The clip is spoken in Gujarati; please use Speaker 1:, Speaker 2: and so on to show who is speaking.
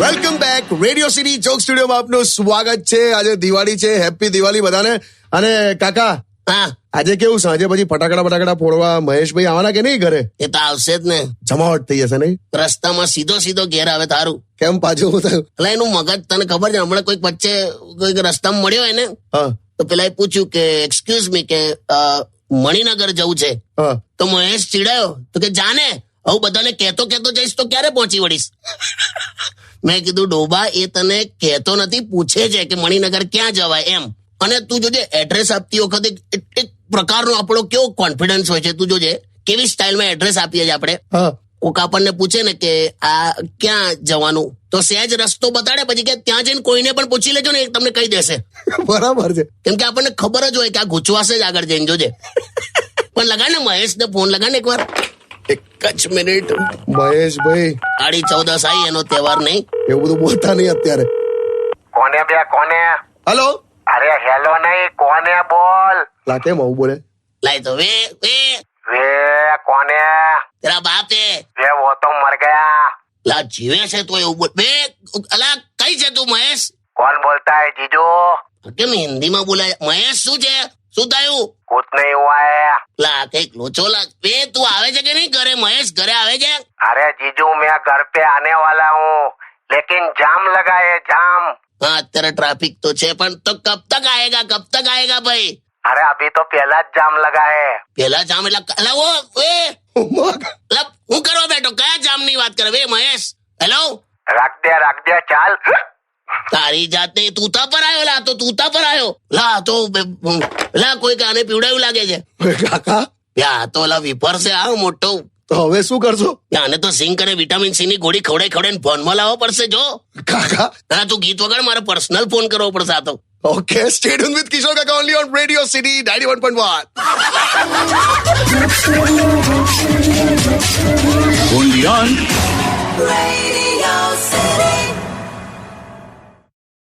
Speaker 1: Welcome back. Radio city joke સ્ટુડિયોમાં આપનું સ્વાગત છે. આજે દિવાળી છે. હેપી દિવાળી બધાને. અને કાકા,
Speaker 2: હા,
Speaker 1: આજે કેવું સાંજે પછી ફટાકડા ફોડવા મહેશભાઈ આવવાના કે નહીં ઘરે?
Speaker 2: એ તો આવશે જ ને.
Speaker 1: જમાવટ થઈ જશે નહીં?
Speaker 2: રસ્તામાં સીધો ઘેર આવે તારું.
Speaker 1: કેમ પાછું થયું?
Speaker 2: એટલે એનું મગજ તને ખબર છે, હમણાં કોઈક વચ્ચે કોઈક રસ્તામાં મળ્યો હોય ને,
Speaker 1: હા
Speaker 2: તો પેલા એ પૂછ્યું કે એક્સક્યુઝ મી કે મણિનગર જવું છે.
Speaker 1: હા
Speaker 2: તો મહેશ ચીડાયો તો કે જાને હું બધાને કહેતો જઈશ તો ક્યારે પહોંચી વળીશ. મેં કીધું ડોબા, એ તને કહેતો નથી, પૂછે છે કે મણિનગર ક્યાં જવાય એમ. અને તું જોજે એડ્રેસ આપતી વખતે એક પ્રકારનો આપણો કેવો કોન્ફિડન્સ હોય છે. તું જોજે કેવી સ્ટાઇલમાં એડ્રેસ આપીએ છીએ આપણે.
Speaker 1: હા
Speaker 2: કોક આપણને પૂછે ને કે આ ક્યાં જવાનું, તો સહેજ રસ્તો બતાડે, પછી કે ત્યાં જઈને કોઈને પણ પૂછી લેજો ને, એ તમને કહી દેશે.
Speaker 1: બરાબર છે.
Speaker 2: કેમ કે આપણને ખબર જ હોય કે આ ગુચવાશે જ આગળ જઈને. જોજે. પણ લગાડ ને મહેશને ફોન, લગાડ ને એકવાર. એક જ મિનિટ.
Speaker 1: મહેશભાઈ,
Speaker 2: 14 આવી એનો તહેવાર નહીં.
Speaker 1: એવું બધું બોલતા નહીં અત્યારે.
Speaker 3: કોને
Speaker 1: હલો.
Speaker 3: અરે હેલો નહીં, કોને બોલ.
Speaker 1: લા કેમ આવું બોલે?
Speaker 2: લાય તો વે
Speaker 3: કોને
Speaker 2: તેરા બાપ છે.
Speaker 3: વો તો મર ગયા.
Speaker 2: લા જીવે છે તો એવું બોલ. વે અલા કઈ છે તું મહેશ?
Speaker 3: કોણ બોલતા है जीजू?
Speaker 2: કેમ હિન્દીમાં બોલાય? મહેશ શું છે? શું થયું?
Speaker 3: कुछ नहीं हुआ है.
Speaker 2: લા કઈક લોચો લાગ. વે તું આવે છે કે નહીં ઘરે? મહેશ ઘરે આવે છે?
Speaker 3: अरे जीजू मैं घर पे आने वाला हूँ, लेकिन जाम लगा है जाम.
Speaker 2: હા અત્યારે ટ્રાફિક તો છે, પણ તો કબ તક આયેગા ભાઈ?
Speaker 3: अरे अभी तो पहला जाम लगा है.
Speaker 2: પેલા જામ એટલે ઓ એ હું કરવા બેઠો? કયા જામ ની વાત કરે? Way Mahesh, hello.
Speaker 3: रख दे चाल.
Speaker 2: તારી જાતે તૂતા પર આવ્યો. લા તો તૂતા પર આવ્યો. લા તો લા કોઈ કાને પીવડાયું લાગે છે.
Speaker 1: કાકા,
Speaker 2: યા તો ઓલા વિફર છે આ મોટો.
Speaker 1: તો હવે શું કરશો?
Speaker 2: આને તો ઝીંક અને વિટામિન સી ની ગોળી ખવડાવીને ફોનમાં લાવવો પડશે. જો
Speaker 1: કાકા,
Speaker 2: હા તું ગીત વગાડ, મારે પર્સનલ ફોન કરવો પડશે. આ તો
Speaker 1: ઓકે, સ્ટે ટ્યુન વિથ કિશોર કાકા only on radio city 91.1.
Speaker 4: Only on
Speaker 5: Radio City.